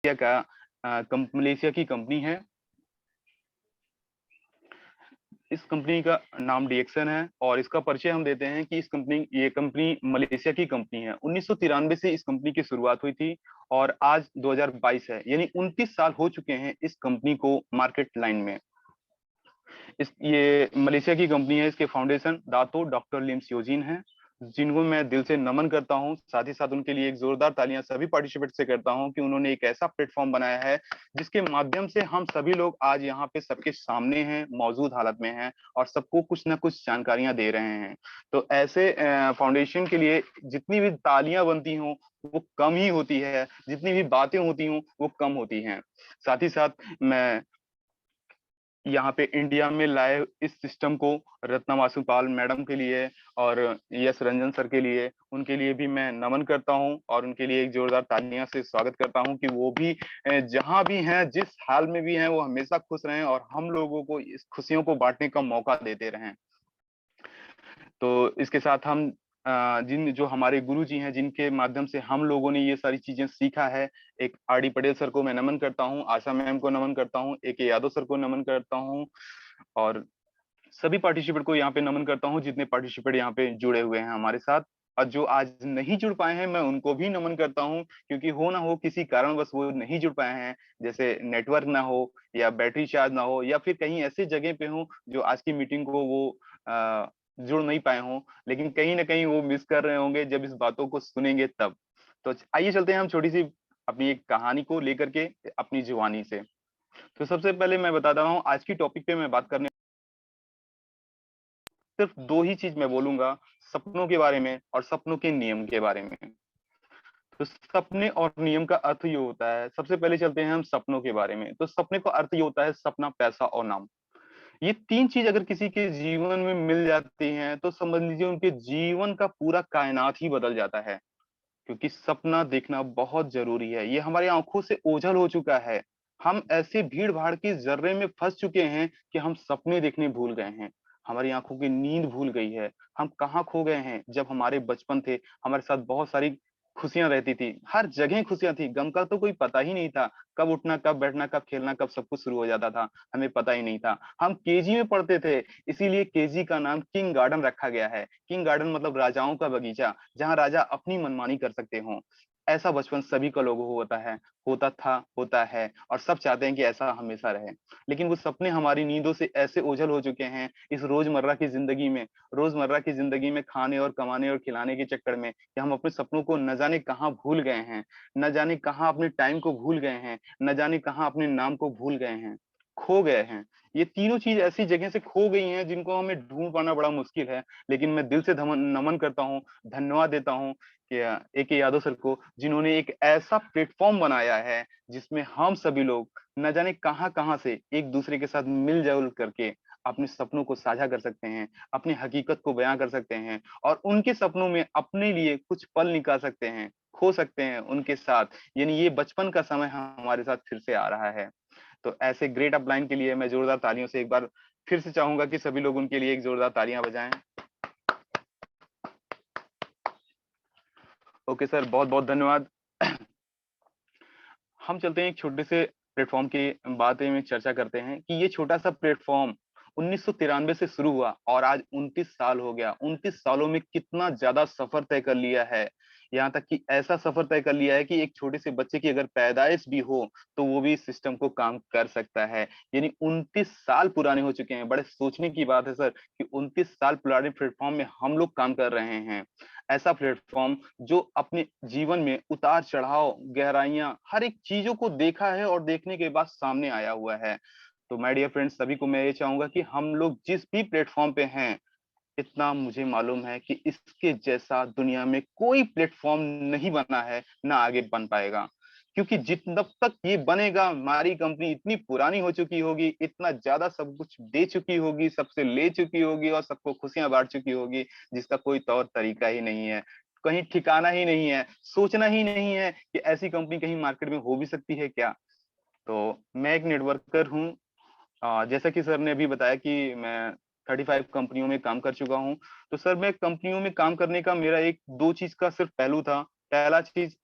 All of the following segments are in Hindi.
मलेशिया की कंपनी है। इस कंपनी का नाम डीएक्सन है और इसका परिचय हम देते हैं कि ये कंपनी मलेशिया की कंपनी है। 1993 से इस कंपनी की शुरुआत हुई थी और आज 2022 है, यानी 29 साल हो चुके हैं इस कंपनी को मार्केट लाइन में। ये मलेशिया की कंपनी है। इसके फाउंडेशन दातो डॉक्टर लिम योजीन है, जिनको मैं दिल से नमन करता हूं। साथ ही साथ उनके लिए एक जोरदार तालियां सभी पार्टिसिपेट से करता हूं कि उन्होंने एक ऐसा प्लेटफॉर्म बनाया है जिसके माध्यम से हम सभी लोग आज यहाँ पे सबके सामने हैं, मौजूद हालत में हैं और सबको कुछ ना कुछ जानकारियां दे रहे हैं। तो ऐसे फाउंडेशन के लिए जितनी भी तालियां बनती हों वो कम ही होती है, जितनी भी बातें होती हों वो कम होती हैं। साथ ही साथ मैं यहाँ पे इंडिया में लाए इस सिस्टम को रत्ना वासुपाल मैडम के लिए और यस रंजन सर के लिए, उनके लिए भी मैं नमन करता हूँ और उनके लिए एक जोरदार तालियां से स्वागत करता हूँ कि वो भी जहां भी हैं, जिस हाल में भी हैं, वो हमेशा खुश रहें और हम लोगों को इस खुशियों को बांटने का मौका देते रहें। तो इसके साथ हम जिन जो हमारे गुरु जी हैं, जिनके माध्यम से हम लोगों ने ये सारी चीजें सीखा है, एक आर डी पटेल सर को मैं नमन करता हूँ, आशा मैम को नमन करता हूँ, ए के यादव सर को नमन करता हूँ और सभी पार्टिसिपेट को यहाँ पे नमन करता हूँ जितने पार्टिसिपेट यहाँ पे जुड़े हुए हैं हमारे साथ। और जो आज नहीं जुड़ पाए हैं मैं उनको भी नमन करता हूँ, क्योंकि हो ना हो किसी कारणवश वो नहीं जुड़ पाए हैं, जैसे नेटवर्क ना हो या बैटरी चार्ज ना हो या फिर कहीं ऐसी जगह पे हो जो आज की मीटिंग को वो जुड़ नहीं पाए हों, लेकिन कहीं ना कहीं वो मिस कर रहे होंगे जब इस बातों को सुनेंगे तब। तो आइए चलते हैं हम छोटी सी अपनी एक कहानी को लेकर के अपनी जुबानी से। तो सबसे पहले मैं बता रहा हूँ आज की टॉपिक पे मैं बात करने सिर्फ दो ही चीज मैं बोलूंगा, सपनों के बारे में और सपनों के नियम के बारे में। तो सपने और नियम का अर्थ ये होता है, सबसे पहले चलते हैं हम सपनों के बारे में। तो सपने का अर्थ ये होता है सपना, पैसा और नाम। ये तीन चीज अगर किसी के जीवन में मिल जाती हैं तो समझ लीजिए उनके जीवन का पूरा कायनात ही बदल जाता है। क्योंकि सपना देखना बहुत जरूरी है, ये हमारी आंखों से ओझल हो चुका है। हम ऐसे भीड़ भाड़ के जर्रे में फंस चुके हैं कि हम सपने देखने भूल गए हैं, हमारी आंखों की नींद भूल गई है। हम कहाँ खो गए हैं जब हमारे बचपन थे, हमारे साथ बहुत सारी खुशियां रहती थी, हर जगह खुशियां थी, गम का तो कोई पता ही नहीं था। कब उठना, कब बैठना, कब खेलना, कब सब कुछ शुरू हो जाता था, हमें पता ही नहीं था। हम केजी में पढ़ते थे, इसीलिए केजी का नाम किंग गार्डन रखा गया है। किंग गार्डन मतलब राजाओं का बगीचा, जहां राजा अपनी मनमानी कर सकते हो। ऐसा बचपन सभी का लोगों को होता है, होता था, होता है और सब चाहते हैं कि ऐसा हमेशा रहे। लेकिन वो सपने हमारी नींदों से ऐसे ओझल हो चुके हैं इस रोजमर्रा की जिंदगी में खाने और कमाने और खिलाने के चक्कर में कि हम अपने सपनों को न जाने कहाँ भूल गए हैं, न जाने कहाँ अपने टाइम को भूल गए हैं, न जाने कहाँ अपने नाम को भूल गए हैं, खो गए हैं। ये तीनों चीज ऐसी जगह से खो गई हैं जिनको हमें ढूंढ पाना बड़ा मुश्किल है। लेकिन मैं दिल से नमन करता हूँ, धन्यवाद देता हूँ कि ए के यादव सर को, जिन्होंने एक ऐसा प्लेटफॉर्म बनाया है जिसमें हम सभी लोग न जाने कहाँ कहाँ से एक दूसरे के साथ मिलजुल करके अपने सपनों को साझा कर सकते हैं, अपनी हकीकत को बयां कर सकते हैं और उनके सपनों में अपने लिए कुछ पल निकाल सकते हैं, खो सकते हैं उनके साथ। यानी ये बचपन का समय हमारे साथ फिर से आ रहा है। तो ऐसे ग्रेट अपलाइन के लिए मैं जोरदार तालियों से एक बार फिर से चाहूंगा कि सभी लोग उनके लिए एक जोरदार तालियां बजाएं। ओके सर, बहुत बहुत धन्यवाद। हम चलते हैं एक छोटे से प्लेटफॉर्म के बारे में चर्चा करते हैं कि ये छोटा सा प्लेटफॉर्म 1993 से शुरू हुआ और आज 29 साल हो गया। 29 सालों में कितना ज्यादा सफर तय कर लिया है, यहाँ तक कि ऐसा सफर तय कर लिया है कि एक छोटे से बच्चे की अगर पैदाइश भी हो तो वो भी इस सिस्टम को काम कर सकता है। यानी 29 साल पुराने हो चुके हैं। बड़े सोचने की बात है सर कि 29 साल पुराने प्लेटफॉर्म में हम लोग काम कर रहे हैं। ऐसा प्लेटफॉर्म जो अपने जीवन में उतार चढ़ाव, गहराइयां, हर एक चीजों को देखा है और देखने के बाद सामने आया हुआ है। तो माय डियर फ्रेंड्स, सभी को मैं ये चाहूंगा कि हम लोग जिस भी प्लेटफॉर्म पे हैं, इतना मुझे मालूम है कि इसके जैसा दुनिया में कोई प्लेटफॉर्म नहीं बना है, ना आगे बन पाएगा। क्योंकि जितना तक ये बनेगा, हमारी कंपनी इतनी पुरानी हो चुकी होगी, इतना ज्यादा सब कुछ दे चुकी होगी, सबसे ले चुकी होगी और सबको खुशियां बांट चुकी होगी, जिसका कोई तौर तरीका ही नहीं है, कहीं ठिकाना ही नहीं है, सोचना ही नहीं है कि ऐसी कंपनी कहीं मार्केट में हो भी सकती है क्या। तो मैं एक नेटवर्कर हूँ। जैसा कि सर ने अभी बताया कि मैं 35 कंपनियों में काम कर चुका हूँ। तो सर मैं कंपनियों में काम करने का मेरा एक दो चीज का सिर्फ पहलू था। पहला चीज,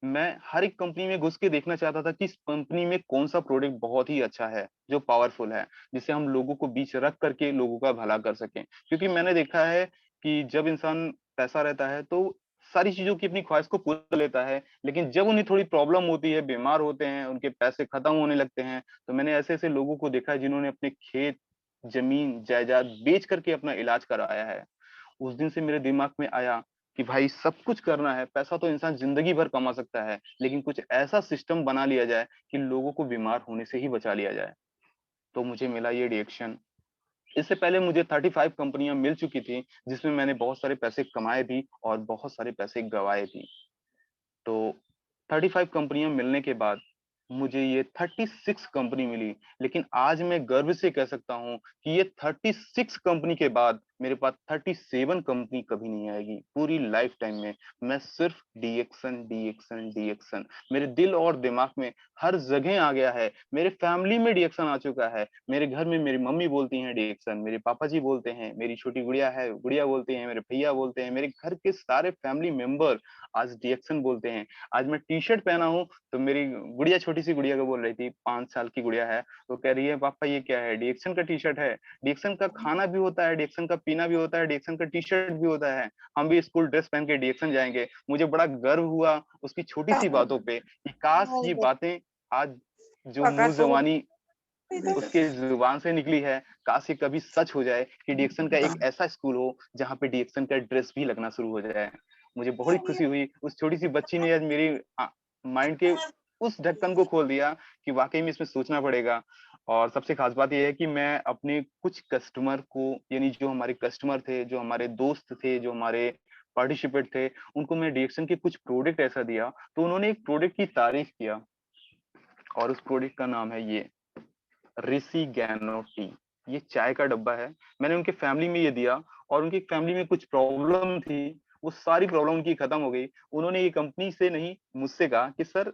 मैं हर एक कंपनी में घुस के देखना चाहता था कि इस कंपनी में कौन-सा प्रोडक्ट बहुत ही अच्छा है, जो पावरफुल है, जिससे हम लोगों को बीच रख करके लोगों का भला कर सकें। क्योंकि मैंने देखा है कि जब इंसान पैसा रहता है तो सारी चीज़ों की अपनी ख्वाहिश को पूरा कर लेता है, लेकिन जब उन्हें थोड़ी प्रॉब्लम होती है, बीमार होते हैं, उनके पैसे खत्म होने लगते हैं, तो मैंने ऐसे-ऐसे लोगों को देखा है जिन्होंने अपने खेत, ज़मीन, जायदाद बेच करके अपना इलाज कराया है। उस दिन से मेरे दिमाग में आया कि भाई सब कुछ करना है, पैसा तो इंसान ज़िंदगी भर कमा सकता है, लेकिन कुछ ऐसा सिस्टम बना लिया जाए कि लोगों को बीमार होने से ही बचा लिया जाए। तो मुझे मिला ये डिरेक्शन। इससे पहले मुझे 35 कंपनियाँ मिल चुकी थी, जिसमें मैंने बहुत सारे पैसे कमाए भी और बहुत सारे पैसे गँवाए भी। तो 35 कंपनियाँ मिलने के बाद मुझे ये 36 कंपनी मिली, लेकिन आज मैं गर्व से कह सकता हूँ कि ये 36 कंपनी के बाद मेरे पास 37 कंपनी कभी नहीं आएगी, पूरी लाइफ टाइम में। मैं सिर्फ डीएक्शन, डीएक्शन, डीएक्शन मेरे दिल और दिमाग में हर जगह आ गया है। मेरे फैमिली में डीएक्शन आ चुका है। मेरे घर में मेरी मम्मी बोलती हैं डीएक्शन, मेरे पापा जी बोलते हैं, मेरी छोटी गुड़िया है, गुड़िया बोलते हैं, मेरे भैया बोलते हैं, मेरे घर के सारे फैमिली मेंबर आज डीएक्शन बोलते हैं। आज मैं टी-शर्ट पहना हूँ तो मेरी गुड़िया छोटी-सी गुड़िया को बोल रही थी, 5 साल की गुड़िया है, वो कह रही है पापा ये क्या है? डीएक्शन का टी-शर्ट है। डीएक्शन का खाना भी होता है, डीएक्शन का पीना भी होता है, डीएक्शन का टी-शर्ट भी होता है। हम भी स्कूल ड्रेस पहन के डीएक्शन जाएँगे। मुझे बड़ा गर्व हुआ उसकी छोटी-सी बातों पे कि काश ये बातें आज जो मुँह ज़बानी उसके ज़ुबान से निकली है, काश ये कभी सच हो जाए कि डीएक्शन का एक ऐसा स्कूल हो, जहाँ पे डीएक्शन का ड्रेस भी लगना शुरू हो जाए। मुझे बहुत खुशी हुई, उस छोटी-सी बच्ची ने आज मेरी माइंड के उस ढक्कन को खोल दिया कि वाक़ई में इसमें सोचना पड़ेगा। और सबसे ख़ास बात ये है कि मैं अपने कुछ कस्टमर को यानी जो हमारे कस्टमर थे, जो हमारे दोस्त थे, जो हमारे पार्टिसिपेट थे, उनको मैं डीएक्शन के कुछ प्रोडक्ट ऐसा दिया, तो उन्होंने एक प्रोडक्ट की तारीफ़ किया और उस प्रोडक्ट का नाम है ये ऋषि गैनो टी। ये चाय का डब्बा है। मैंने उनके फैमिली में ये दिया और उनकी फैमिली में कुछ प्रॉब्लम थी, वो सारी प्रॉब्लम उनकी खत्म हो गई। उन्होंने ये कंपनी से नहीं मुझसे कहा कि सर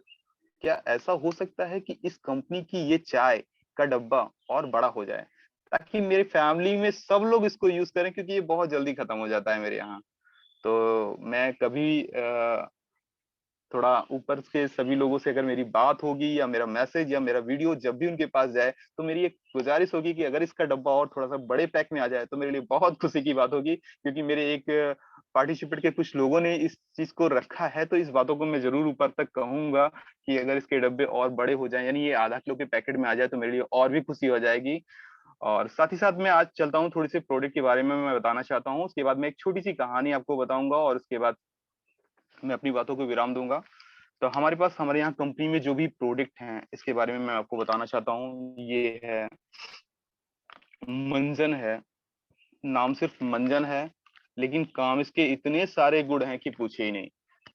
क्या ऐसा हो सकता है कि इस कंपनी की ये चाय का डब्बा और बड़ा हो जाए, ताकि मेरी फैमिली में सब लोग इसको यूज़ करें क्योंकि ये बहुत जल्दी खत्म हो जाता है मेरे यहाँ। तो मैं कभी थोड़ा ऊपर के सभी लोगों से अगर मेरी बात होगी या मेरा मैसेज या मेरा वीडियो जब भी उनके पास जाए, तो मेरी एक गुज़ारिश होगी कि अगर इसका डब्बा और थोड़ा-सा बड़े पैक में आ जाए, तो मेरे लिए बहुत खुशी की बात होगी क्योंकि मेरे एक पार्टिसिपेट के कुछ लोगों ने इस चीज़ को रखा है, तो इस बातों को मैं ज़रूर ऊपर तक कहूँगा कि अगर इसके डब्बे और बड़े हो जाएँ, यानी ये आधा किलो के पैकेट में आ जाए, तो मेरे लिए और भी खुशी हो जाएगी। और साथ ही साथ मैं आज चलता हूँ थोड़ी-सी प्रोडक्ट के बारे में मैं बताना चाहता हूँ, उसके बाद मैं एक छोटी-सी कहानी आपको बताऊँगा और उसके बाद मैं अपनी बातों को विराम दूँगा। तो हमारे पास हमारे यहाँ कंपनी में जो भी प्रोडक्ट हैं, इसके बारे में मैं आपको बताना चाहता हूँ। ये है मंजन है, नाम सिर्फ मंजन है, लेकिन काम इसके इतने सारे गुण हैं कि पूछिए ही नहीं।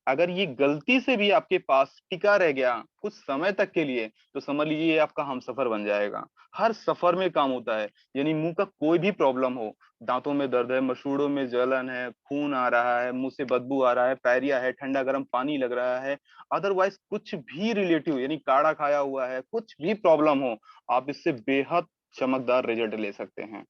अगर ये गलती से भी आपके पास टिका रह गया कुछ समय तक के लिए, तो समझ लीजिए ये आपका हमसफ़र बन जाएगा। हर सफ़र में काम होता है, यानी मुँह का कोई भी प्रॉब्लम हो, दाँतों में दर्द है, मसूड़ों में जलन है, खून आ रहा है, मुँह से बदबू आ रहा है, डायरिया है, ठंडा-गरम पानी लग रहा है, अदरवाइज़ कुछ भी रिलेटिव यानी काढ़ा खाया हुआ है, कुछ भी प्रॉब्लम हो, आप इससे बेहद चमकदार रिज़ल्ट ले सकते हैं।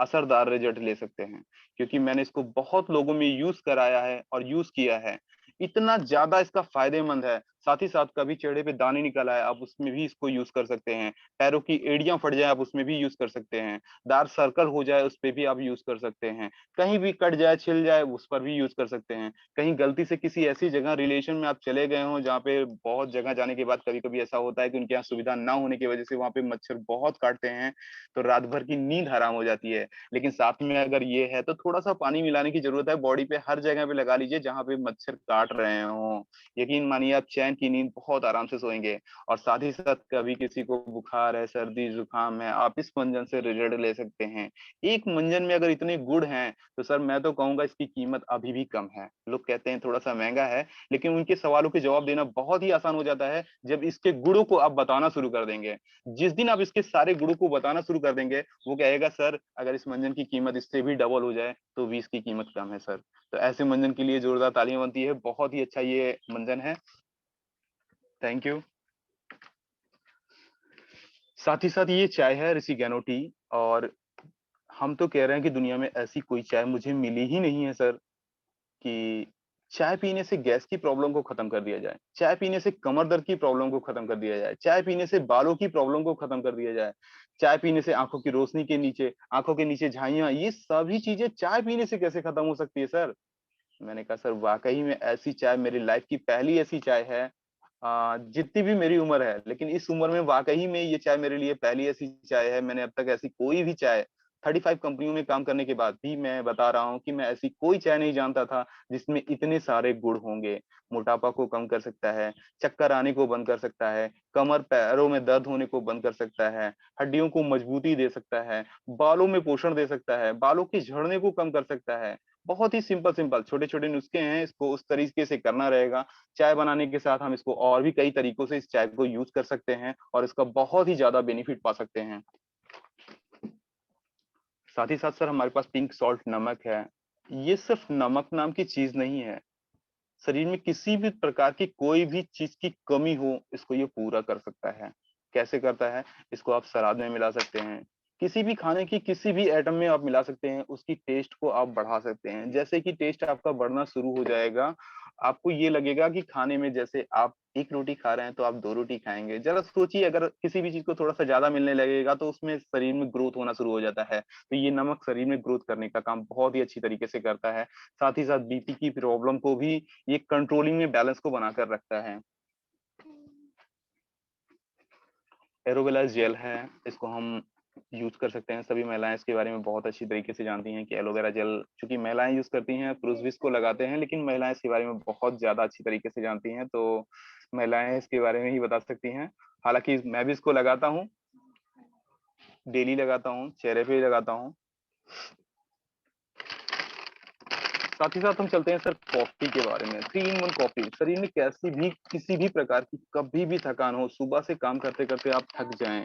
असरदार रिजल्ट ले सकते हैं। क्योंकि मैंने इसको बहुत लोगों में यूज़ कराया है और यूज़ किया है। इतना ज़्यादा इसका फ़ायदेमंद है, साथ ही साथ कभी चेहरे पे दाने निकल आए, आप उसमें भी इसको यूज़ कर सकते हैं। पैरों की एड़ियाँ फट जाएँ, आप उसमें भी यूज़ कर सकते हैं। डार्क सर्कल हो जाए, उस पे भी आप यूज़ कर सकते हैं। कहीं भी कट जाए, छिल जाए, उस पर भी यूज़ कर सकते हैं। कहीं गलती से किसी ऐसी जगह रिलेशन में आप चले गए हों, जहाँ पे बहुत जगह जाने के बाद कभी-कभी ऐसा होता है कि उनके यहाँ सुविधा ना होने की वजह से वहाँ पे मच्छर बहुत काटते हैं, तो रात भर की नींद हराम हो जाती है। लेकिन साथ में अगर ये है तो थोड़ा-सा पानी मिलाने की ज़रूरत है बॉडी पे, हर जगह पे लगा लीजिए जहाँ पे मच्छर काट रहे हों। यकीन मानिए आप चैन की नींद बहुत आराम से सोएँगे और साथ ही साथ कभी किसी को बुखार है, सर्दी-जुकाम है, आप इस मंजन से रिज़ल्ट ले सकते हैं। एक मंजन में अगर इतने गुण हैं, तो सर मैं तो कहूँगा इसकी कीमत अभी भी कम है। लोग कहते हैं थोड़ा-सा महँगा है, लेकिन उनके सवालों के जवाब देना बहुत ही आसान हो जाता है, जब इसके गुणों को आप बताना शुरू कर देंगे। जिस दिन आप इसके सारे गुणों को बताना शुरू कर देंगे, वो कहेगा सर अगर इस मंजन की कीमत इससे भी डबल हो जाए तो भी इसकी कीमत कम है सर। तो ऐसे मंजन के लिए जोरदार तालियाँ बनती है। बहुत ही अच्छा ये मंजन है। Thank you. साथ ही साथ ये चाय है ऋषि गैनो टी और हम तो कह रहे हैं कि दुनिया में ऐसी कोई चाय मुझे मिली ही नहीं है सर कि चाय पीने से गैस की प्रॉब्लम को खत्म कर दिया जाए, चाय पीने से कमर दर्द की प्रॉब्लम को खत्म कर दिया जाए, चाय पीने से बालों की प्रॉब्लम को खत्म कर दिया जाए, चाय पीने से आंखों की रोशनी के नीचे, आंखों के नीचे झाइयां, ये सभी चीजें चाय पीने से कैसे खत्म हो सकती है सर? मैंने कहा सर वाकई में ऐसी चाय मेरी लाइफ की पहली ऐसी चाय है, जितनी भी मेरी उम्र है, लेकिन इस उम्र में वाकई में ये चाय मेरे लिए पहली ऐसी चाय है। मैंने अब तक ऐसी कोई भी चाय 35 कंपनियों में काम करने के बाद भी मैं बता रहा हूँ कि मैं ऐसी कोई चाय नहीं जानता था जिसमें इतने सारे गुण होंगे। मोटापा को कम कर सकता है, चक्कर आने को बंद कर सकता है, कमर पैरों में दर्द होने को बंद कर सकता है, हड्डियों को मजबूती दे सकता है, बालों में पोषण दे सकता है, बालों के झड़ने को कम कर सकता है। बहुत ही सिंपल सिंपल छोटे-छोटे नुस्खे हैं, इसको उस तरीके से करना रहेगा। चाय बनाने के साथ हम इसको और भी कई तरीकों से इस चाय को यूज़ कर सकते हैं और इसका बहुत ही ज़्यादा बेनिफिट पा सकते हैं। साथ ही साथ सर हमारे पास पिंक सॉल्ट नमक है। ये सिर्फ नमक नाम की चीज़ नहीं है। शरीर में किसी भी प्रकार की कोई भी चीज़ की कमी हो, इसको ये पूरा कर सकता है। कैसे करता है? इसको आप सलाद में मिला सकते हैं। किसी भी खाने की किसी भी आइटम में आप मिला सकते हैं, उसकी टेस्ट को आप बढ़ा सकते हैं। जैसे कि टेस्ट आपका बढ़ना शुरू हो जाएगा, आपको ये लगेगा कि खाने में जैसे आप 1 रोटी खा रहे हैं, तो आप 2 रोटी खाएँगे। ज़रा सोचिए अगर किसी भी चीज़ को थोड़ा-सा ज़्यादा मिलने लगेगा, तो उसमें शरीर में ग्रोथ होना शुरू हो जाता है। तो ये नमक शरीर में ग्रोथ करने का काम बहुत ही अच्छी तरीके से करता है। साथ ही साथ बीपी की प्रॉब्लम को भी ये कंट्रोलिंग में बैलेंस को बनाकर रखता है। एलोवेरा जेल है, इसको हम यूज़ कर सकते हैं। सभी महिलाएँ इसके बारे में बहुत अच्छी तरीके से जानती हैं कि एलोवेरा जेल चूँकि महिलाएँ यूज़ करती हैं, पुरुष भी इसको लगाते हैं, लेकिन महिलाएँ इसके बारे में बहुत ज़्यादा अच्छी तरीके से जानती हैं, तो महिलाएँ इसके बारे में ही बता सकती हैं। हालाँकि मैं भी इसको लगाता हूँ, डेली लगाता हूँ, चेहरे पे भी लगाता हूँ। साथ ही साथ हम चलते हैं सर कॉफ़ी के बारे में। 3 इन 1 कॉफ़ी शरीर में कैसी भी किसी भी प्रकार की कभी भी थकान हो, सुबह से काम करते-करते आप थक जाएँ,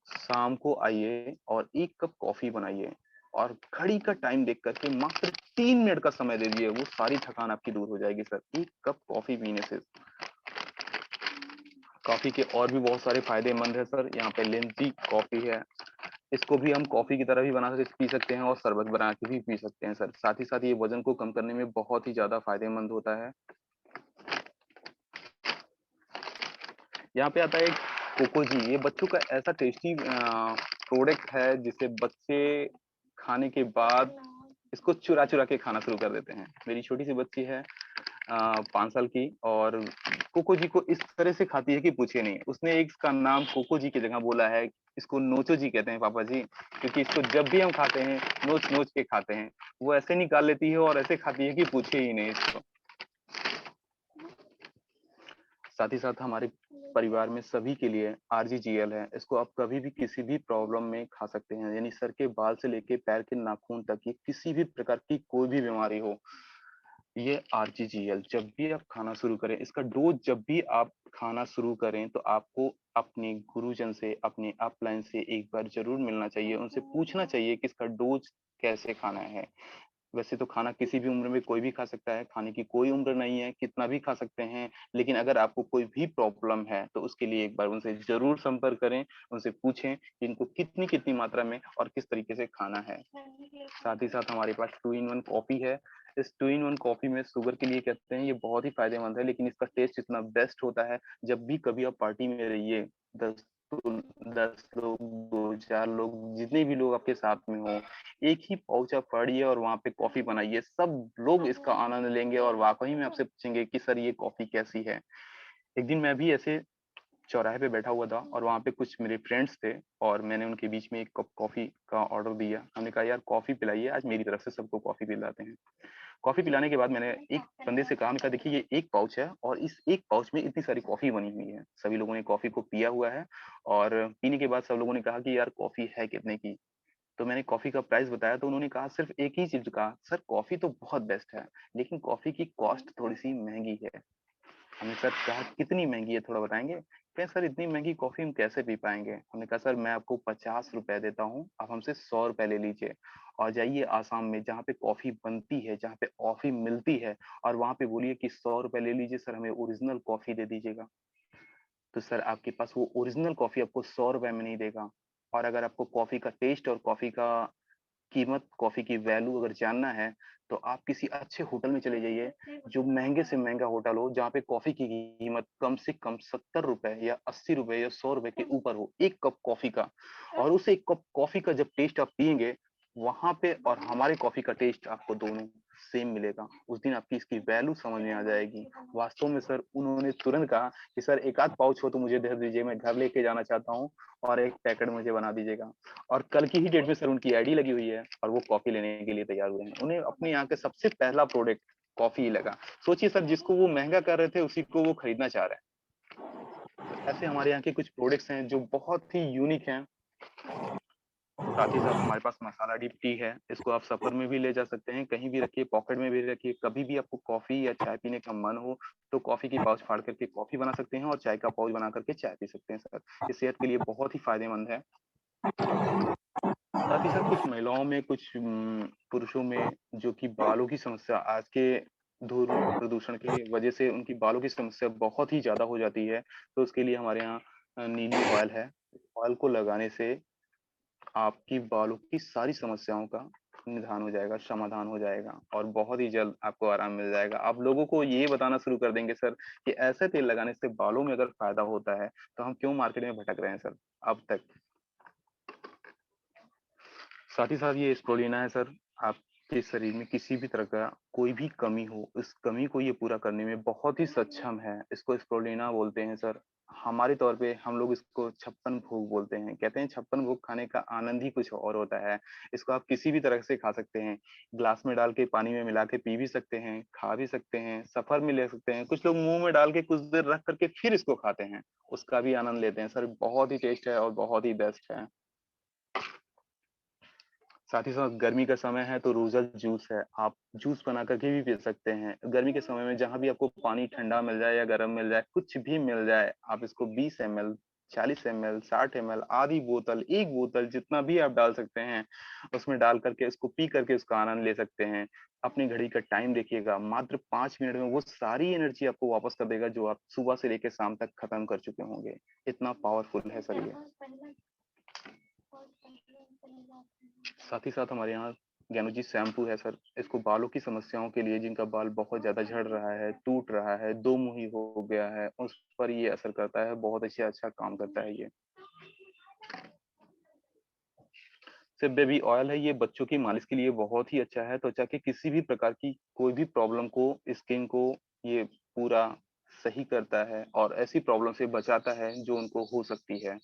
शाम को आइए और 1 कप कॉफ़ी बनाइए और घड़ी का टाइम देख कर के मात्र 3 मिनट का समय दे दीजिए, वो सारी थकान आपकी दूर हो जाएगी सर, 1 कप कॉफ़ी पीने से। कॉफ़ी के और भी बहुत सारे फ़ायदेमंद हैं सर, यहाँ पे लेंथी कॉफ़ी है, इसको भी हम कॉफ़ी की तरह भी बना के पी सकते हैं और शरबत बना के भी पी सकते हैं सर। साथ ही साथ ये वज़न को कम करने में बहुत ही ज़्यादा फ़ायदेमंद होता है। यहाँ पे आता है एक कोकोजी, ये बच्चों का ऐसा टेस्टी प्रोडक्ट है जिसे बच्चे खाने के बाद इसको चुरा-चुरा के खाना शुरू कर देते हैं। मेरी छोटी सी बच्ची है 5 साल की और कोकोजी को इस तरह से खाती है कि पूछिए नहीं। उसने एक इसका नाम कोकोजी की जगह बोला है, इसको नोचो जी कहते हैं पापा जी, क्योंकि इसको जब भी हम खाते हैं, नोच-नोच के खाते हैं। वो ऐसे निकाल लेती है और ऐसे खाती है कि पूछिए ही नहीं इसको। साथ ही साथ हमारे परिवार में सभी के लिए आरजीजीएल है। इसको आप कभी भी किसी भी प्रॉब्लम में खा सकते हैं। यानी सर के बाल से लेके पैर के नाखून तक ये किसी भी प्रकार की कोई भी बीमारी हो, ये आरजीजीएल जब भी आप खाना शुरू करें, इसका डोज़ जब भी आप खाना शुरू करें, तो आपको अपने गुरुजन से, अपने अपलाइन से एक बार ज़रूर मिलना चाहिए। उनसे पूछना चाहिए कि इसका डोज़ कैसे खाना है। वैसे तो खाना किसी भी उम्र में कोई भी खा सकता है, खाने की कोई उम्र नहीं है, कितना भी खा सकते हैं। लेकिन अगर आपको कोई भी प्रॉब्लम है, तो उसके लिए एक बार उनसे ज़रूर संपर्क करें, उनसे पूछें कि इनको कितनी-कितनी मात्रा में और किस तरीके से खाना है। साथ ही साथ हमारे पास 2 इन 1 कॉफ़ी है। इस 2 इन 1 कॉफ़ी में शुगर के लिए कहते हैं ये बहुत ही फ़ायदेमंद है, लेकिन इसका टेस्ट इतना बेस्ट होता है, जब भी कभी आप पार्टी में रहिए, 10 तो 10 लोग, 2-4 लोग, जितने भी लोग आपके साथ में हों, एक ही पाउच आप फाड़िए और वहाँ पे कॉफ़ी बनाइए, सब लोग इसका आनंद लेंगे और वाक़ई में आपसे पूछेंगे कि सर ये कॉफ़ी कैसी है? एक दिन मैं भी ऐसे चौराहे पे बैठा हुआ था और वहाँ पे कुछ मेरे फ्रेंड्स थे और मैंने उनके बीच में 1 कप कॉफ़ी का ऑर्डर दिया। हमने कहा यार कॉफ़ी पिलाइए, आज मेरी तरफ से सबको कॉफ़ी पिलाते हैं। कॉफ़ी पिलाने के बाद मैंने एक बंदे से कहा, मैंने कहा देखिए ये 1 पाउच है और इस 1 पाउच में इतनी सारी कॉफ़ी बनी हुई है। सभी लोगों ने कॉफ़ी को पिया हुआ है और पीने के बाद सब लोगों ने कहा कि यार कॉफ़ी है कितने की? तो मैंने कॉफ़ी का प्राइस बताया तो उन्होंने कहा सिर्फ़ एक ही चीज़ कहा, सर कॉफ़ी तो बहुत बेस्ट है, लेकिन कॉफ़ी की कॉस्ट थोड़ी-सी महँगी है। हमने सर कहा कितनी महँगी है थोड़ा बताएँगे? कहे सर इतनी महँगी कॉफ़ी हम कैसे पी पाएँगे? हमने कहा सर मैं आपको ₹50 देता हूँ, आप हमसे ₹100 ले लीजिए और जाइए आसाम में जहाँ पे कॉफ़ी बनती है, जहाँ पे कॉफ़ी मिलती है और वहाँ पे बोलिए कि ₹100 ले लीजिए सर हमें ओरिजिनल कॉफ़ी दे दीजिएगा। तो सर आपके पास वो ओरिजिनल कॉफ़ी आपको ₹100 में नहीं देगा और अगर आपको कॉफ़ी का टेस्ट और कॉफ़ी का कीमत, कॉफी की वैल्यू अगर जानना है, तो आप किसी अच्छे होटल में चले जाइए, जो महँगे से महँगा होटल हो, जहाँ पे कॉफी की कीमत कम से कम ₹70 या ₹80 या ₹100 के ऊपर हो, 1 कप कॉफी का। और उस 1 कप कॉफी का जब टेस्ट आप पिएँगे, वहाँ पे और हमारे कॉफी का टेस्ट आपको दोनों सेम मिलेगा। उस दिन आपकी इसकी वैल्यू समझ में आ जाएगी। वास्तव में सर उन्होंने तुरंत कहा कि सर 1 आध पाउच हो तो मुझे दे दीजिए, मैं घर लेके जाना चाहता हूँ और 1 पैकेट मुझे बना दीजिएगा। और कल की ही डेट में सर उनकी आईडी लगी हुई है और वो कॉफी लेने के लिए तैयार हुए हैं। उन्हें अपने यहाँ के सबसे पहला प्रोडक्ट कॉफी ही लगा। सोचिए सर, जिसको वो महँगा कर रहे थे उसी को वो खरीदना चाह रहे हैं। तो ऐसे हमारे यहाँ के कुछ प्रोडक्ट्स हैं जो बहुत ही यूनिक हैं। साथ ही साथ हमारे पास मसाला डीप टी है। इसको आप सफ़र में भी ले जा सकते हैं, कहीं भी रखिए, पॉकेट में भी रखिए। कभी भी आपको कॉफ़ी या चाय पीने का मन हो, तो कॉफ़ी की पाउच फाड़ करके कॉफ़ी बना सकते हैं और चाय का पाउच बना करके चाय पी सकते हैं सर। ये सेहत के लिए बहुत ही फ़ायदेमंद है। साथ ही साथ कुछ महिलाओं में, कुछ पुरुषों में जो कि बालों की समस्या आज के धूल प्रदूषण की वजह से उनकी बालों की समस्या बहुत ही ज़्यादा हो जाती है। तो उसके लिए हमारे यहाँ नीली ऑयल है। ऑयल को लगाने से आपकी बालों की सारी समस्याओं का निदान हो जाएगा, समाधान हो जाएगा और बहुत ही जल्द आपको आराम मिल जाएगा। आप लोगों को ये बताना शुरू कर देंगे सर कि ऐसे तेल लगाने से बालों में अगर फ़ायदा होता है, तो हम क्यों मार्केट में भटक रहे हैं सर अब तक। साथ ही साथ ये स्प्रुलिना है सर, आपके शरीर में किसी भी तरह का कोई भी कमी हो, इस कमी को ये पूरा करने में बहुत ही सक्षम है। इसको स्प्रुलिना बोलते हैं सर। हमारे तौर पे हम लोग इसको छप्पन भोग बोलते हैं। कहते हैं छप्पन भोग खाने का आनंद ही कुछ और होता है। इसको आप किसी भी तरह से खा सकते हैं। ग्लास में डाल के पानी में मिला के पी भी सकते हैं, खा भी सकते हैं, सफ़र में ले सकते हैं। कुछ लोग मुँह में डाल के कुछ देर रख कर के फिर इसको खाते हैं, उसका भी आनंद लेते हैं सर। बहुत ही टेस्ट है और बहुत ही बेस्ट है। साथ ही साथ गर्मी का समय है तो रोज़ा जूस है, आप जूस बना कर के भी पी सकते हैं। गर्मी के समय में जहाँ भी आपको पानी ठंडा मिल जाए या गरम मिल जाए, कुछ भी मिल जाए, आप इसको 20 एमएल, 40 एमएल, 60 एमएल, आधी बोतल, 1 बोतल जितना भी आप डाल सकते हैं, उसमें डाल कर के उसको पी करके उसका आनंद ले सकते हैं। अपनी घड़ी का टाइम देखिएगा, मात्र 5 मिनट में वो सारी एनर्जी आपको वापस कर देगा जो आप सुबह से लेके शाम तक खत्म कर चुके होंगे। इतना पावरफुल है सर ये। साथ ही साथ हमारे यहाँ ज्ञानोजी शैम्पू है सर। इसको बालों की समस्याओं के लिए, जिनका बाल बहुत ज़्यादा झड़ रहा है, टूट रहा है, दो मुही हो गया है, उस पर ये असर करता है। बहुत अच्छा काम करता है ये। सिर्फ बेबी ऑयल है, ये बच्चों की मालिश के लिए बहुत ही अच्छा है। त्वचा के किसी भी प्रकार की कोई भी प्रॉब्लम को, स्किन को ये पूरा सही करता है और ऐसी प्रॉब्लम से बचाता है जो उनको हो सकती है।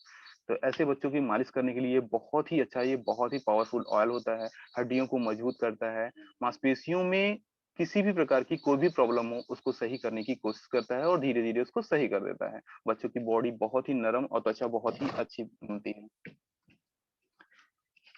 तो ऐसे बच्चों की मालिश करने के लिए बहुत ही अच्छा, ये बहुत ही पावरफुल ऑयल होता है। हड्डियों को मजबूत करता है, मांसपेशियों में किसी भी प्रकार की कोई भी प्रॉब्लम हो उसको सही करने की कोशिश करता है और धीरे-धीरे उसको सही कर देता है। बच्चों की बॉडी बहुत ही नरम और त्वचा बहुत ही अच्छी बनती है।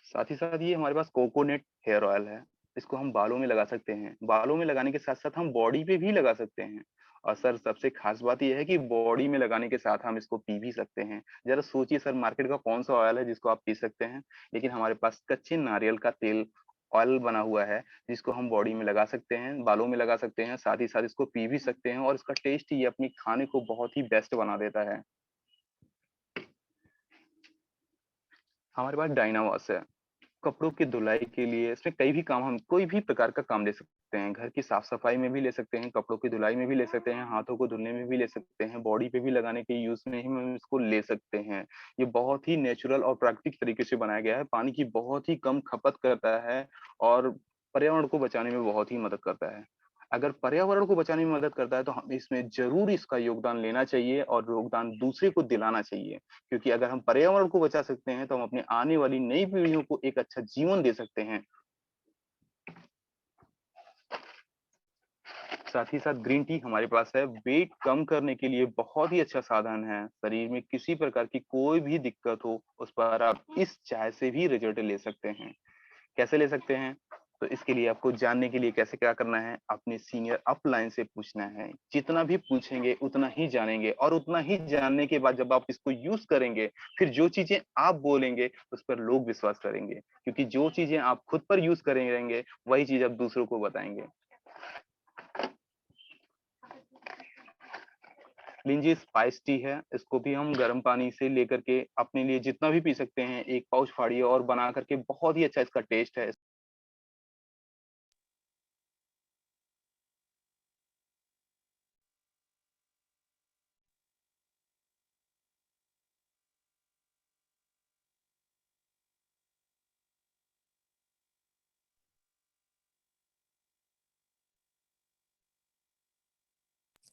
साथ ही साथ ये हमारे पास कोकोनट हेयर ऑयल है। इसको हम बालों में लगा सकते हैं। बालों में लगाने के साथ-साथ हम बॉडी पे भी लगा सकते हैं। और सर सबसे खास बात ये है कि बॉडी में लगाने के साथ हम इसको पी भी सकते हैं। ज़रा सोचिए सर, मार्केट का कौन-सा ऑयल है जिसको आप पी सकते हैं? लेकिन हमारे पास कच्चे नारियल का तेल ऑयल बना हुआ है, जिसको हम बॉडी में लगा सकते हैं, बालों में लगा सकते हैं, साथ ही साथ इसको पी भी सकते हैं और इसका टेस्ट ये अपनी खाने को बहुत ही बेस्ट बना देता है। हमारे पास डाइना वॉश है। कपड़ों की धुलाई के लिए इसमें कई भी काम, हम कोई भी प्रकार का काम ले सकते हैं। घर की साफ-सफाई में भी ले सकते हैं, कपड़ों की धुलाई में भी ले सकते हैं, हाथों को धुलने में भी ले सकते हैं, बॉडी पे भी लगाने के यूज़ में ही हम इसको ले सकते हैं। ये बहुत ही नेचुरल और प्राकृतिक तरीके से बनाया गया है, पानी की बहुत ही कम खपत करता है और पर्यावरण को बचाने में बहुत ही मदद करता है। अगर पर्यावरण को बचाने में मदद करता है तो हमें इसमें ज़रूर इसका योगदान लेना चाहिए और योगदान दूसरे को दिलाना चाहिए। क्योंकि अगर हम पर्यावरण को बचा सकते हैं तो हम अपने आने वाली नई पीढ़ियों को एक अच्छा जीवन दे सकते हैं। साथ ही साथ ग्रीन टी हमारे पास है, वेट कम करने के लिए बहुत ही अच्छा साधन है। शरीर में किसी प्रकार की कोई भी दिक्कत हो, उस पर आप इस चाय से भी रिजल्ट ले सकते हैं। कैसे ले सकते हैं? तो इसके लिए आपको जानने के लिए कैसे क्या करना है, अपने सीनियर अपलाइन से पूछना है। जितना भी पूछेंगे उतना ही जानेंगे और उतना ही जानने के बाद जब आप इसको यूज़ करेंगे, फिर जो चीज़ें आप बोलेंगे उस पर लोग विश्वास करेंगे। क्योंकि जो चीज़ें आप खुद पर यूज़ करेंगे, वही चीज़ आप दूसरों को बताएँगे। लीजिए स्पाइस टी है, इसको भी हम गर्म पानी से लेकर के अपने लिए जितना भी पी सकते हैं, 1 पाउच फाड़िए और बना करके बहुत ही अच्छा इसका टेस्ट है।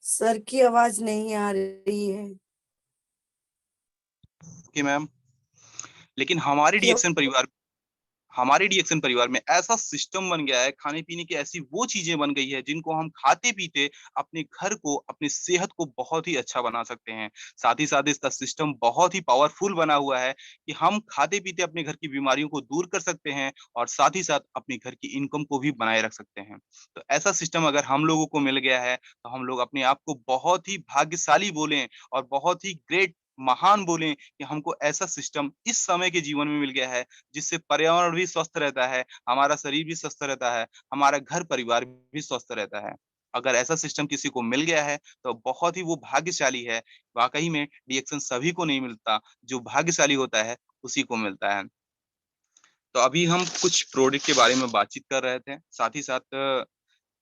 सर की आवाज नहीं आ रही है। कि मैम, लेकिन हमारे डीएक्सन परिवार में ऐसा सिस्टम बन गया है, खाने पीने की ऐसी वो चीजें बन गई है जिनको हम खाते पीते अपने घर को, अपनी सेहत को बहुत ही अच्छा बना सकते हैं। साथ ही साथ इसका सिस्टम बहुत ही पावरफुल बना हुआ है कि हम खाते पीते अपने घर की बीमारियों को दूर कर सकते हैं और साथ ही साथ अपने घर की इनकम को भी बनाए रख सकते हैं। तो ऐसा सिस्टम अगर हम लोगों को मिल गया है तो हम लोग अपने आप को बहुत ही भाग्यशाली बोलें और बहुत ही ग्रेट, महान बोलें कि हमको ऐसा सिस्टम इस समय के जीवन में मिल गया है जिससे पर्यावरण भी स्वस्थ रहता है, हमारा शरीर भी स्वस्थ रहता है, हमारा घर परिवार भी स्वस्थ रहता है। अगर ऐसा सिस्टम किसी को मिल गया है तो बहुत ही वो भाग्यशाली है। वाकई में रिएक्शन सभी को नहीं मिलता, जो भाग्यशाली होता है उसी को मिलता है। तो अभी हम कुछ प्रोडक्ट के बारे में बातचीत कर रहे थे, साथ ही साथ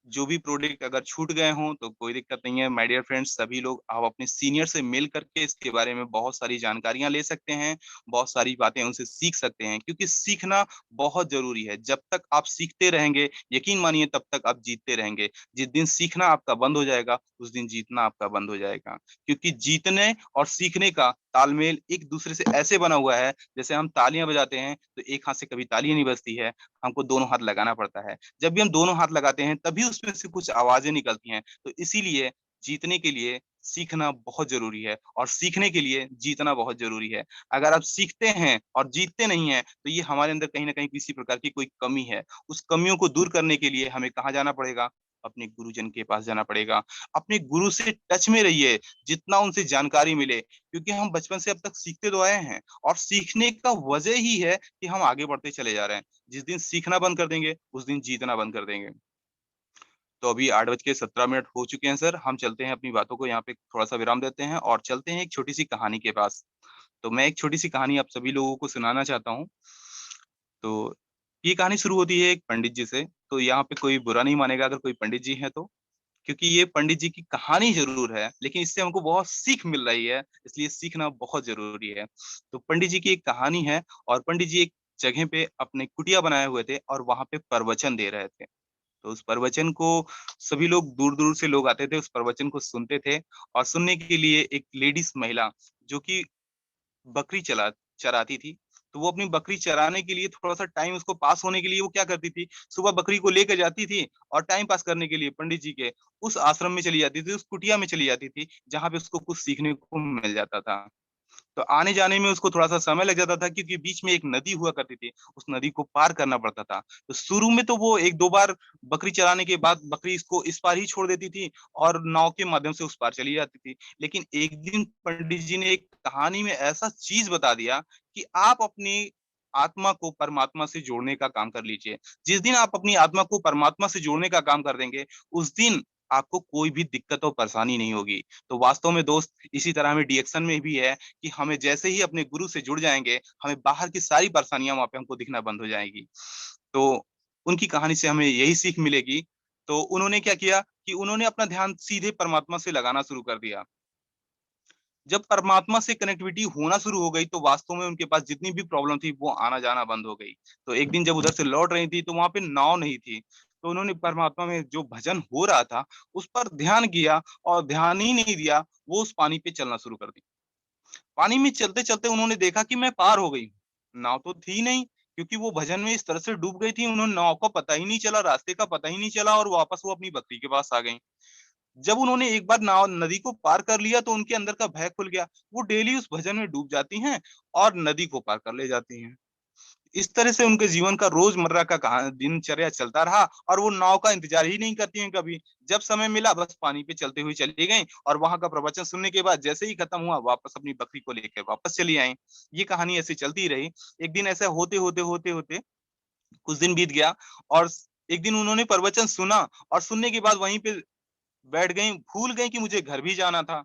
जो भी प्रोडक्ट अगर छूट गए हों तो कोई दिक्कत नहीं है माय डियर फ्रेंड्स। सभी लोग आप अपने सीनियर से मिल करके इसके बारे में बहुत सारी जानकारियां ले सकते हैं, बहुत सारी बातें उनसे सीख सकते हैं, क्योंकि सीखना बहुत जरूरी है। जब तक आप सीखते रहेंगे, यकीन मानिए तब तक आप जीतते रहेंगे। जिस दिन सीखना आपका बंद हो जाएगा उस दिन जीतना आपका बंद हो जाएगा, क्योंकि जीतने और सीखने का तालमेल एक दूसरे से ऐसे बना हुआ है जैसे हम तालियां बजाते हैं तो एक हाथ से कभी तालियां नहीं बजती है, हमको दोनों हाथ लगाना पड़ता है। जब भी हम दोनों हाथ लगाते हैं तभी उसमें से कुछ आवाजें निकलती हैं। तो इसीलिए जीतने के लिए सीखना बहुत जरूरी है और सीखने के लिए जीतना बहुत जरूरी है। अगर आप सीखते हैं और जीतते नहीं हैं तो ये हमारे अंदर कहीं ना कहीं किसी प्रकार की कोई कमी है। उस कमियों को दूर करने के लिए हमें कहाँ जाना पड़ेगा? अपने गुरुजन के पास जाना पड़ेगा। अपने गुरु से टच में रहिए, जितना उनसे जानकारी मिले, क्योंकि हम बचपन से अब तक सीखते तो आए हैं और सीखने का वजह ही है कि हम आगे बढ़ते चले जा रहे हैं। जिस दिन सीखना बंद कर देंगे उस दिन जीतना बंद कर देंगे। तो अभी 8:17 हो चुके हैं सर, हम चलते हैं, अपनी बातों को यहाँ पे थोड़ा सा विराम देते हैं और चलते हैं एक छोटी सी कहानी के पास। तो मैं एक छोटी सी कहानी आप सभी लोगों को सुनाना चाहता हूँ। तो ये कहानी शुरू होती है एक पंडित जी से। तो यहाँ पे कोई बुरा नहीं मानेगा अगर कोई पंडित जी है तो, क्योंकि ये पंडित जी की कहानी जरूर है लेकिन इससे हमको बहुत सीख मिल रही है, इसलिए सीखना बहुत जरूरी है। तो पंडित जी की एक कहानी है और पंडित जी एक जगह पे अपने कुटिया बनाए हुए थे और वहां पे प्रवचन दे रहे थे। तो उस प्रवचन को सभी लोग, दूर दूर से लोग आते थे, उस प्रवचन को सुनते थे। और सुनने के लिए एक लेडीज महिला जो कि बकरी चला चराती थी, तो वो अपनी बकरी चराने के लिए थोड़ा सा टाइम उसको पास होने के लिए वो क्या करती थी, सुबह बकरी को लेकर जाती थी और टाइम पास करने के लिए पंडित जी के उस आश्रम में चली जाती थी, उस कुटिया में चली जाती थी जहां पे उसको कुछ सीखने को मिल जाता था। तो आने जाने में उसको थोड़ा सा समय लग जाता था क्योंकि बीच में एक नदी हुआ करती थी, उस नदी को पार करना पड़ता था। तो शुरू में तो वो एक दो बार बकरी चराने के बाद बकरी इसको इस पार ही छोड़ देती थी और नाव के माध्यम से उस पार चली जाती थी। लेकिन एक दिन पंडित जी ने एक कहानी में ऐसा चीज बता दिया कि आप अपनी आत्मा को परमात्मा से जोड़ने का काम कर लीजिए। जिस दिन आप अपनी आत्मा को परमात्मा से जोड़ने का काम कर देंगे उस दिन आपको कोई भी दिक्कत और परेशानी नहीं होगी। तो वास्तव में दोस्त, इसी तरह हमें डीएक्शन में भी है कि हमें जैसे ही अपने गुरु से जुड़ जाएंगे, हमें बाहर की सारी परेशानियां वहां पे हमको दिखना बंद हो जाएगी। तो उनकी कहानी से हमें यही सीख मिलेगी। तो उन्होंने क्या किया कि उन्होंने अपना ध्यान सीधे परमात्मा से लगाना शुरू कर दिया। जब परमात्मा से कनेक्टिविटी होना शुरू हो गई तो वास्तव में उनके पास जितनी भी प्रॉब्लम थी वो आना जाना बंद हो गई। तो एक दिन जब उधर से लौट रही थी तो वहां पे नाव नहीं थी, तो उन्होंने परमात्मा में जो भजन हो रहा था उस पर ध्यान किया और ध्यान ही नहीं दिया, वो उस पानी पे चलना शुरू कर दी। पानी में चलते चलते उन्होंने देखा कि मैं पार हो गई हूँ। नाव तो थी नहीं, क्योंकि वो भजन में इस तरह से डूब गई थी, उन्होंने नाव का पता ही नहीं चला, रास्ते का पता ही नहीं चला और वापस वो अपनी बकरी के पास आ गई। जब उन्होंने एक बार नाव नदी को पार कर लिया तो उनके अंदर का भय खुल गया। वो डेली उस भजन में डूब जाती हैं और नदी को पार कर ले जाती हैं। इस तरह से उनके जीवन का रोजमर्रा का दिनचर्या चलता रहा और वो नाव का इंतजार ही नहीं करती हैं कभी। जब समय मिला बस पानी पे चलते हुए चली गई और वहां का प्रवचन सुनने के बाद जैसे ही खत्म हुआ वापस अपनी बकरी को लेकर वापस चली आई। ये कहानी ऐसी चलती ही रही। एक दिन ऐसा होते होते कुछ दिन बीत गया और एक दिन उन्होंने प्रवचन सुना और सुनने के बाद वहीं पे बैठ गई, भूल गई कि मुझे घर भी जाना था।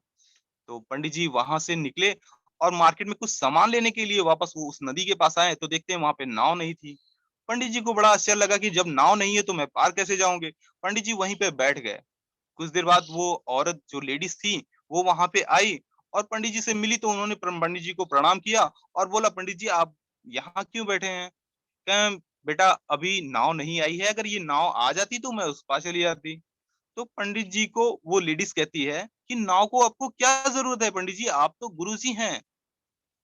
तो पंडित जी वहां से निकले और मार्केट में कुछ सामान लेने के लिए वापस वो उस नदी के पास आए, तो देखते हैं वहां पे नाव नहीं थी। पंडित जी को बड़ा आश्चर्य लगा कि जब नाव नहीं है तो मैं पार कैसे जाऊंगे। पंडित जी वहीं पे बैठ गए। कुछ देर बाद वो औरत जो लेडीज थी वो वहां पे आई और पंडित जी से मिली, तो उन्होंने पंडित जी को प्रणाम किया और बोला, पंडित जी आप यहाँ क्यों बैठे हैं? कहें, बेटा अभी नाव नहीं आई है, अगर ये नाव आ जाती तो मैं उस पार चली जाती। तो पंडित जी को वो लेडीज कहती है कि नाव को आपको क्या जरूरत है? पंडित जी आप तो गुरु जी हैं,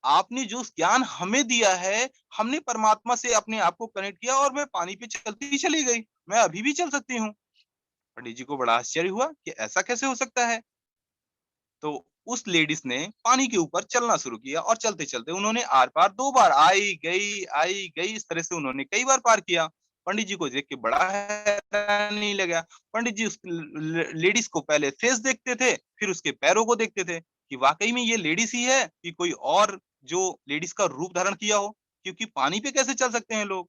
आपने जो ज्ञान हमें दिया है, हमने परमात्मा से अपने आप को कनेक्ट किया और मैं पानी पे चलती चली गई, मैं अभी भी चल सकती हूँ। पंडित जी को बड़ा आश्चर्य हुआ कि ऐसा कैसे हो सकता है। तो उस लेडीज ने पानी के ऊपर चलना शुरू किया और चलते चलते उन्होंने आर पार 2 बार आई गई, इस तरह से उन्होंने कई बार पार किया। पंडित जी को देख के बड़ा हैरानी लगा। पंडित जी उस लेडीज को पहले फेस देखते थे, फिर उसके पैरों को देखते थे कि वाकई में ये लेडीज ही है कि कोई और जो लेडीज का रूप धारण किया हो, क्योंकि पानी पे कैसे चल सकते हैं लोग।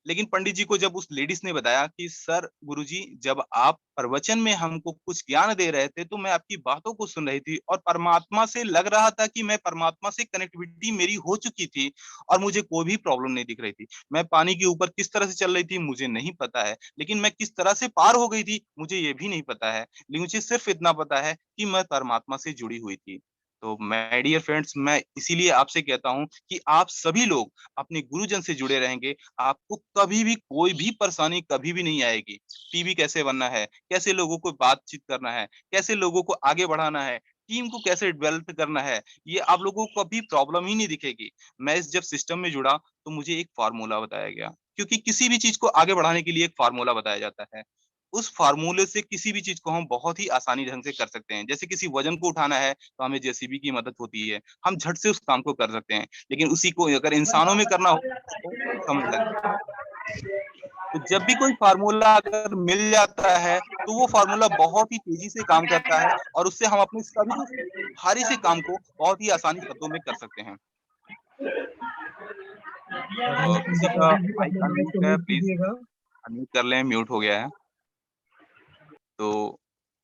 लेकिन पंडित जी को जब उस लेडीज ने बताया कि सर गुरुजी, जब आप प्रवचन में हमको कुछ ज्ञान दे रहे थे तो मैं आपकी बातों को सुन रही थी और परमात्मा से लग रहा था कि मैं परमात्मा से कनेक्टिविटी मेरी हो चुकी थी और मुझे कोई भी प्रॉब्लम नहीं दिख रही थी। मैं पानी के ऊपर किस तरह से चल रही थी मुझे नहीं पता है, लेकिन मैं किस तरह से पार हो गई थी मुझे ये भी नहीं पता है, लेकिन मुझे सिर्फ इतना पता है कि मैं परमात्मा से जुड़ी हुई थी। तो माय डियर फ्रेंड्स, मैं इसीलिए आपसे कहता हूं कि आप सभी लोग अपने गुरुजन से जुड़े रहेंगे, आपको कभी भी कोई भी परेशानी कभी भी नहीं आएगी। टीवी कैसे बनना है, कैसे लोगों को बातचीत करना है, कैसे लोगों को आगे बढ़ाना है, टीम को कैसे डेवलप करना है, ये आप लोगों को कभी प्रॉब्लम ही नहीं दिखेगी। मैं इस जब सिस्टम में जुड़ा तो मुझे एक फार्मूला बताया गया, क्योंकि किसी भी चीज को आगे बढ़ाने के लिए एक फार्मूला बताया जाता है। उस फार्मूले से किसी भी चीज को हम बहुत ही आसानी ढंग से कर सकते हैं। जैसे किसी वजन को उठाना है तो हमें जेसीबी की मदद होती है, हम झट से उस काम को कर सकते हैं। लेकिन उसी को अगर इंसानों में करना हो तो समय लगता है। तो जब भी कोई फार्मूला अगर मिल जाता है तो वो फार्मूला बहुत ही तेजी से काम करता है और उससे हम अपने सभी भारी से काम को बहुत ही आसानी शब्दों में कर सकते हैं। किसी का पंडित जी माइक अपना माइक अनम्यूट को है, म्यूट प्लीज कीजिएगा। अनम्यूट कर लें, म्यूट हो गया है। तो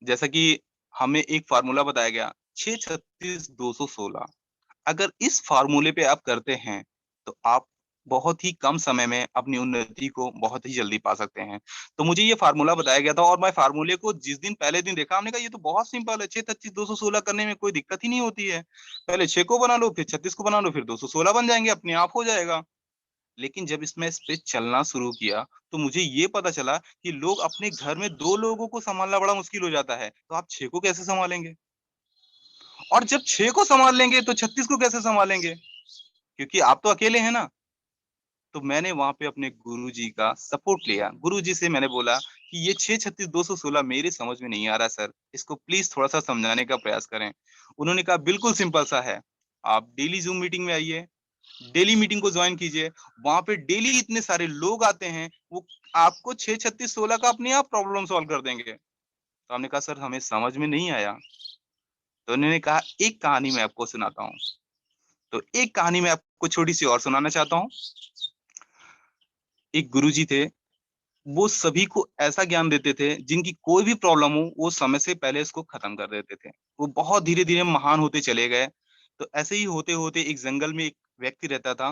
जैसा कि हमें एक फार्मूला बताया गया 636-216, अगर इस फार्मूले पे आप करते हैं तो आप बहुत ही कम समय में अपनी उन्नति को बहुत ही जल्दी पा सकते हैं। तो मुझे ये फार्मूला बताया गया था और मैं फार्मूले को जिस दिन पहले दिन देखा, हमने कहा ये तो बहुत सिंपल है, 636-216 करने में कोई दिक्कत ही नहीं होती है। पहले 6 को बना लो, फिर 36 को बना लो, फिर 216 बन जाएंगे, अपने आप हो जाएगा। लेकिन जब इसमें इस पे चलना शुरू किया तो मुझे ये पता चला कि लोग अपने घर में 2 लोगों को सँभालना बड़ा मुश्किल हो जाता है, तो आप 6 को कैसे सँभालेंगे? और जब 6 को सँभाल लेंगे तो 36 को कैसे सँभालेंगे? क्योंकि आप तो अकेले हैं ना। तो मैंने वहाँ पे अपने गुरुजी का सपोर्ट लिया। गुरुजी से मैंने बोला कि ये 636-216 मेरे समझ में नहीं आ रहा सर, इसको प्लीज़ थोड़ा-सा समझाने का प्रयास करें। उन्होंने कहा बिल्कुल सिंपल सा है, आप डेली ज़ूम मीटिंग में आइए, डेली मीटिंग को ज्वाइन कीजिए, वहाँ पे डेली इतने सारे लोग आते हैं, वो आपको 6 36 16 का अपने आप प्रॉब्लम सॉल्व कर देंगे। तो हमने कहा सर हमें समझ में नहीं आया। तो उन्होंने कहा एक कहानी मैं आपको सुनाता हूँ। तो एक कहानी मैं आपको छोटी-सी और सुनाना चाहता हूँ। एक गुरुजी थे, वो सभी को ऐसा ज्ञान देते थे, जिनकी कोई भी प्रॉब्लम हो, वो समय से पहले इसको खत्म कर देते थे। वो बहुत धीरे-धीरे महान होते चले गए। तो ऐसे ही होते-होते एक जंगल में एक व्यक्ति रहता था।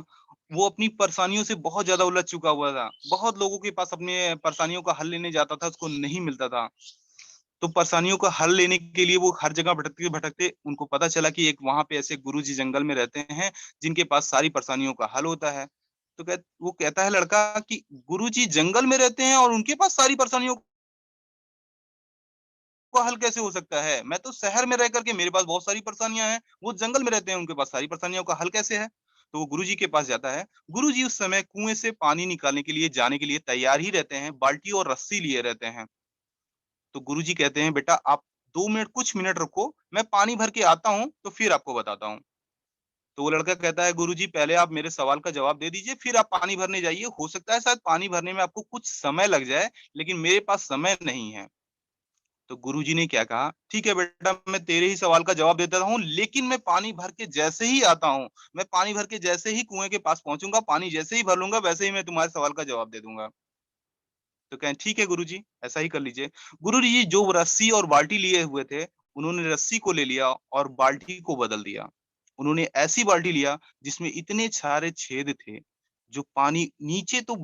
वो अपनी परेशानियों से बहुत ज़्यादा उलझ चुका हुआ था। बहुत लोगों के पास अपने परेशानियों का हल लेने जाता था, उसको नहीं मिलता था। तो परेशानियों का हल लेने के लिए वो हर जगह भटकते-भटकते उनको पता चला कि एक वहाँ पे ऐसे गुरुजी जंगल में रहते हैं, जिनके पास सारी परेशानियों का हल होता है। तो वो कहता है लड़का कि गुरुजी जंगल में रहते हैं और उनके पास सारी परेशानियों का हल कैसे हो सकता है? मैं तो शहर में रह कर के मेरे पास बहुत सारी परेशानियाँ हैं, वो जंगल में रहते हैं, उनके पास सारी परेशानियों का हल कैसे है? तो वो गुरुजी के पास जाता है। गुरुजी उस समय कुएँ से पानी निकालने के लिए जाने के लिए तैयार ही रहते हैं, बाल्टी और रस्सी लिए रहते हैं। तो गुरुजी कहते हैं, "बेटा आप 2 मिनट कुछ मिनट रुको, मैं पानी भर के आता हूँ, तो फिर आपको बताता हूँ।" तो वो लड़का कहता है, "गुरुजी पहले आप मेरे सवाल का जवाब दे दीजिए, फिर आप पानी भरने जाइए। हो सकता है शायद पानी भरने में आपको कुछ समय लग जाए, लेकिन मेरे पास समय नहीं है।" तो गुरुजी ने क्या कहा, "ठीक है बेटा, मैं तेरे ही सवाल का जवाब देता हूँ, लेकिन मैं पानी भर के जैसे ही आता हूँ, मैं पानी भर के जैसे ही कुएँ के पास पहुँचूँगा, पानी जैसे ही भर लूँगा, वैसे ही मैं तुम्हारे सवाल का जवाब दे दूँगा।" तो कहें, "ठीक है गुरुजी, ऐसा ही कर लीजिए।" गुरुजी जो रस्सी और बाल्टी लिए हुए थे, उन्होंने रस्सी को ले लिया और बाल्टी को बदल दिया। उन्होंने ऐसी बाल्टी लिया जिसमें इतने सारे छेद थे, जो पानी नीचे तो